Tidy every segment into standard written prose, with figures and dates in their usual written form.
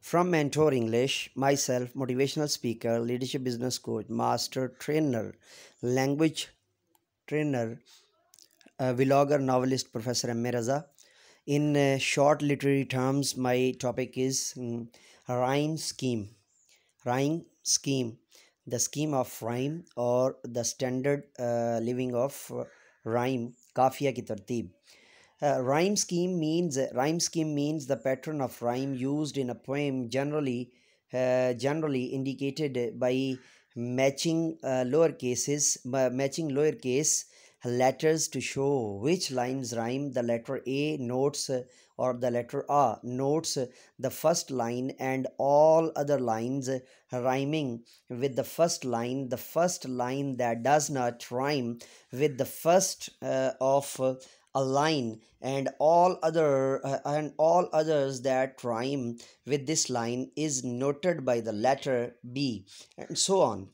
From Mentor English, myself, motivational speaker, leadership business coach, master trainer, language trainer, vlogger, novelist, Professor M. Raza. In short literary terms, my topic is rhyme scheme. Rhyme scheme, the scheme of rhyme or the standard living of rhyme, काफिया की तरतीब. Rhyme scheme means the pattern of rhyme used in a poem, generally indicated by matching lowercase letters to show which lines rhyme. The letter A notes or the letter A notes the first line, and all other lines rhyming with the first line. The first line that does not rhyme with the first of a line, and all others that rhyme with this line is noted by the letter B, and so on.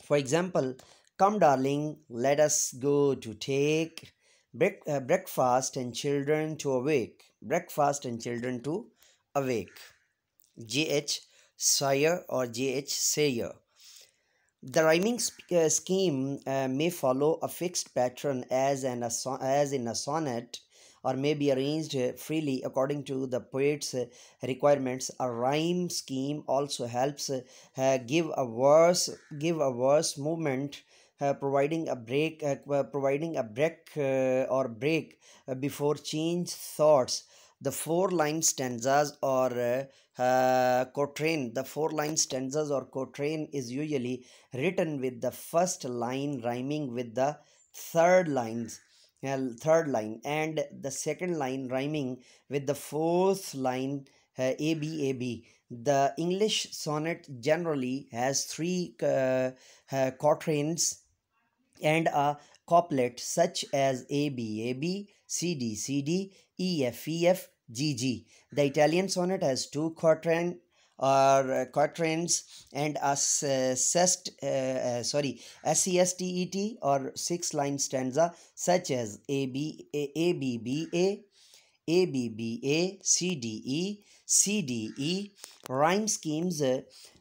For example, come darling, let us go to take breakfast and children to awake. Breakfast and children to awake. JH Sayer or JH Sayer. The rhyming scheme may follow a fixed pattern as in a sonnet, or may be arranged freely according to the poet's requirements. A rhyme scheme also helps give a verse movement, providing a break before change thoughts. The four line stanzas or quatrain. The four line stanzas or quatrain is usually written with the first line rhyming with the third lines third line, and the second line rhyming with the fourth line, AB. The English sonnet generally has three quatrains and a couplet, such as AB, CD, EF, GG. The Italian sonnet has two quatrains and a SESTET or six line stanza, such as ABBA, CDE. Rhyme schemes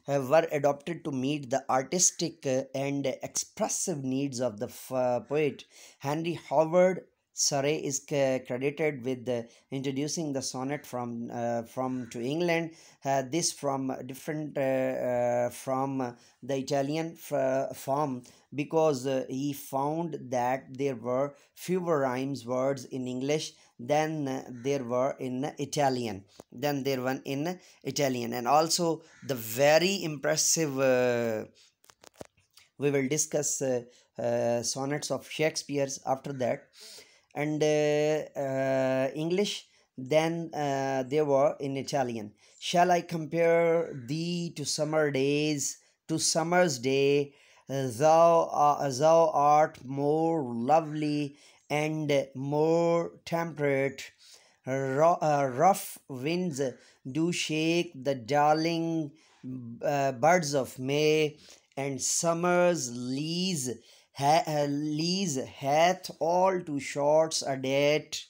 were adopted to meet the artistic and expressive needs of the poet. Henry Howard Surrey is credited with introducing the sonnet from to England. This from different from the Italian form, because he found that there were fewer rhymes words in English than there were in Italian. And also the very impressive. We will discuss sonnets of Shakespeare's after that, and English. Then they were in Italian. Shall I compare thee to summer's day? Thou art more lovely and more temperate. Rough winds do shake the darling buds of May, and summer's lease hath all too short a date.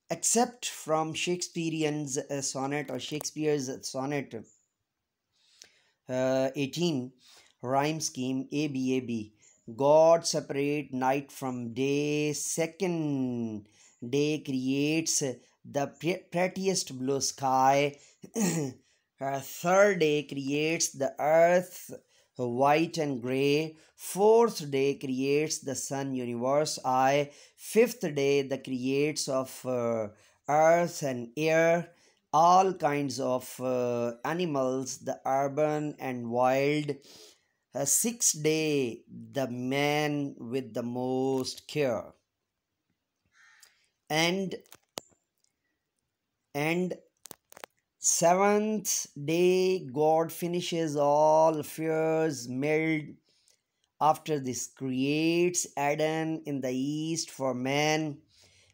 Except from Shakespearean's sonnet or Shakespeare's sonnet 18, rhyme scheme ABAB. God separate night from day. Second day creates the prettiest blue sky. Third day creates the earth white and grey. Fourth day creates the sun universe eye. Fifth day the creates of earth and air, all kinds of animals, the urban and wild. Sixth day the man with the most care. And seventh day God finishes all fears meld. After this creates Eden in the east for man,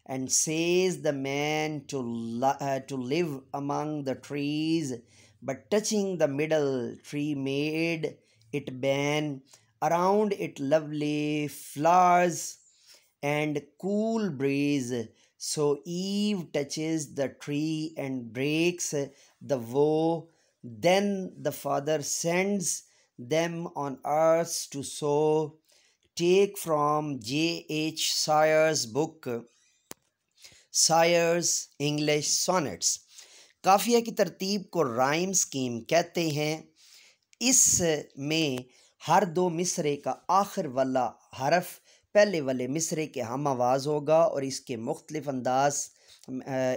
and says the man to live among the trees, but touching the middle tree made it ban. Around it lovely flowers and cool breeze. So Eve touches the tree and breaks the vow. then the father sends them on earth to sow. Take from J.H. Sayre's book सायर्स English sonnets. काफिया की तरतीब को rhyme scheme कहते हैं। इसमें हर दो मिसरे का आखिर वाला हरफ पहले वाले मिसरे के हम आवाज़ होगा और इसके मुख्तलिफ अंदाज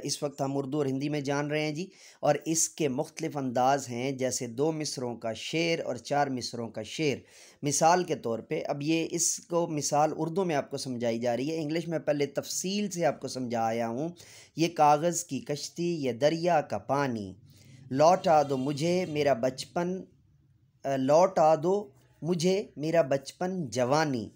इस वक्त हम उर्दू और हिंदी में जान रहे हैं जी। और इसके मुख्तलिफ अंदाज हैं, जैसे 2 मिसरों का शेर और 4 मिसरों का शेर। मिसाल के तौर पे अब ये इसको मिसाल उर्दू में आपको समझाई जा रही है, इंग्लिश में पहले तफसील से आपको समझाया हूँ। ये कागज़ की कश्ती, ये दरिया का पानी, लौटा दो मुझे मेरा बचपन, लौटा दो मुझे मेरा बचपन जवानी।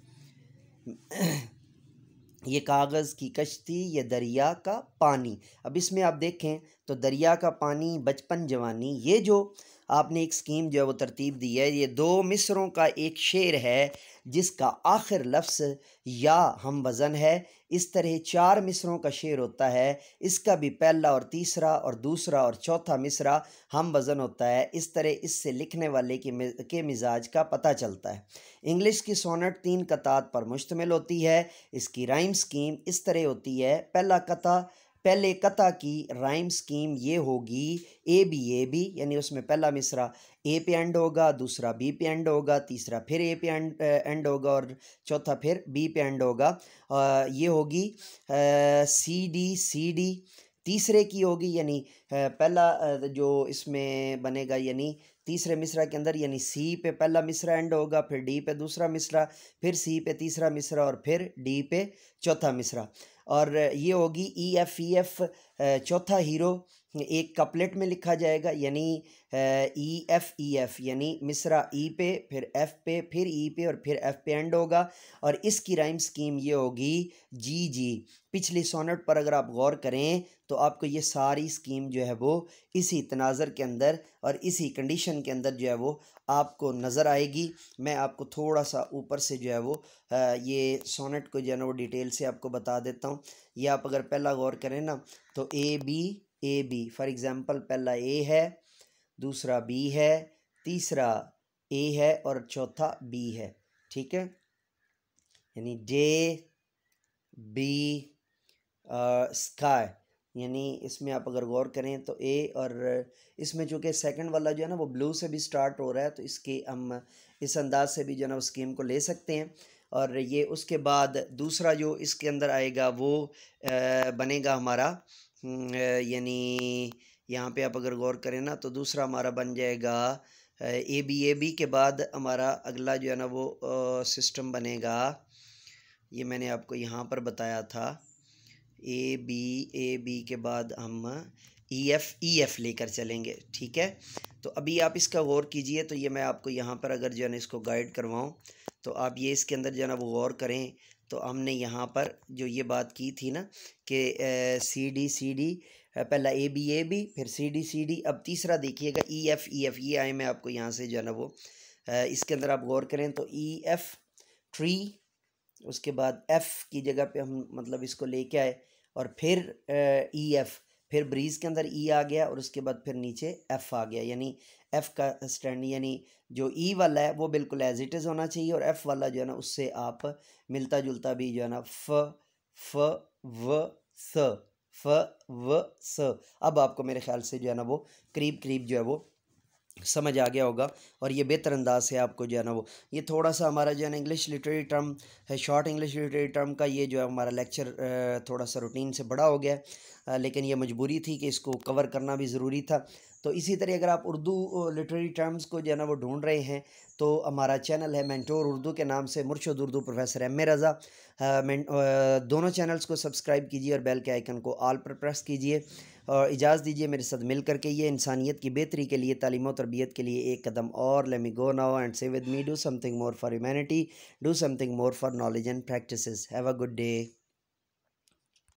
ये कागज़ की कश्ती, ये दरिया का पानी। अब इसमें आप देखें तो दरिया का पानी, बचपन जवानी, ये जो आपने एक स्कीम जो है वो तरतीब दी है, ये 2 मिसरों का एक शेर है जिसका आखिर लफ्ज़ या हम वज़न है। इस तरह 4 मिसरों का शेर होता है, इसका भी पहला और तीसरा और दूसरा और चौथा मिसरा हम वज़न होता है। इस तरह इससे लिखने वाले के मिजाज का पता चलता है। इंग्लिश की सोनेट 3 कतात पर मुश्तमिल होती है। इसकी राइम स्कीम इस तरह होती है। पहले कता की राइम स्कीम ये होगी ए बी, यानी उसमें पहला मिसरा ए पे एंड होगा, दूसरा बी पे एंड होगा, तीसरा फिर ए पे एंड होगा और चौथा फिर बी पे एंड होगा। ये होगी सी डी। तीसरे की होगी, यानी पहला जो इसमें बनेगा, यानी तीसरे मिसरा के अंदर, यानी सी पे पहला मिसरा एंड होगा, फिर डी पे दूसरा मिसरा, फिर सी पे तीसरा मिसरा और फिर डी पे चौथा मिसरा। और ये होगी ई एफ, चौथा हीरो एक कपलेट में लिखा जाएगा, यानी ई एफ, यानी मिसरा ई पे, फिर एफ पे, फिर ई पे और फिर एफ पे एंड होगा। और इसकी राइम स्कीम ये होगी जी। पिछली सोनेट पर अगर आप गौर करें तो आपको ये सारी स्कीम जो है वो इसी तनाज़र के अंदर और इसी कंडीशन के अंदर जो है वो आपको नज़र आएगी। मैं आपको थोड़ा सा ऊपर से जो है वो ये सोनेट को जो है ना वो डिटेल से आपको बता देता हूँ। ये आप अगर पहला गौर करें ना तो ए बी फॉर एग्ज़ाम्पल, पहला ए है, दूसरा बी है, तीसरा ए है और चौथा बी है। ठीक है, यानी डे बी स्काई, यानी इसमें आप अगर गौर करें तो ए, और इसमें चूँकि सेकंड वाला जो है ना वो ब्लू से भी स्टार्ट हो रहा है तो इसके हम इस अंदाज से भी जो है ना उस स्कीम को ले सकते हैं। और ये उसके बाद दूसरा जो इसके अंदर आएगा वो बनेगा हमारा यानी यहाँ पे आप अगर गौर करें ना तो दूसरा हमारा बन जाएगा ए बी के बाद हमारा अगला जो है ना वो सिस्टम बनेगा, ये मैंने आपको यहाँ पर बताया था, ए बी के बाद हम ई एफ लेकर चलेंगे। ठीक है, तो अभी आप इसका गौर कीजिए। तो ये मैं आपको यहाँ पर अगर जो है ना इसको गाइड करवाऊँ तो आप ये इसके अंदर जो है ना वो गौर करें। तो हमने यहाँ पर जो ये बात की थी ना कि सी डी, पहला ए बी, फिर सी डी। अब तीसरा देखिएगा ई एफ, ये आए मैं आपको यहाँ से जो है ना वो इसके अंदर आप गौर करें तो ई एफ ट्री, उसके बाद एफ़ की जगह पे हम मतलब इसको लेके आए और फिर ई एफ़, फिर ब्रीज़ के अंदर ई आ गया और उसके बाद फिर नीचे एफ़ आ गया, यानी एफ़ का स्टैंड, यानी जो ई वाला है वो बिल्कुल एज इट इज़ होना चाहिए और एफ़ वाला जो है ना उससे आप मिलता जुलता भी जो है ना फ व स। अब आपको मेरे ख्याल से जो है ना वो करीब जो है वो समझ आ गया होगा और ये बेहतर अंदाज से आपको जो है ना वो ये थोड़ा सा हमारा जो है ना इंग्लिश लिटरेरी टर्म है, शॉर्ट इंग्लिश लिटरेरी टर्म का ये जो है हमारा लेक्चर थोड़ा सा रूटीन से बड़ा हो गया, लेकिन ये मजबूरी थी कि इसको कवर करना भी ज़रूरी था। तो इसी तरह अगर आप उर्दू लिटरेरी टर्म्स को जो है ना वो ढूंढ रहे हैं तो हमारा चैनल है मेंटोर उर्दू के नाम से, मुर्शद उर्दू प्रोफेसर एम ए रज़ा। दोनों चैनल्स को सब्सक्राइब कीजिए और बेल के आइकन को ऑल पर प्रेस कीजिए और इजाज़त दीजिए मेरे साथ मिल करके ये इंसानियत की बेहतरी के लिए, तालीम और तरबियत के लिए एक कदम और। Let me go now and say with me, do something more for humanity, do something more for knowledge and practices. Have a good day.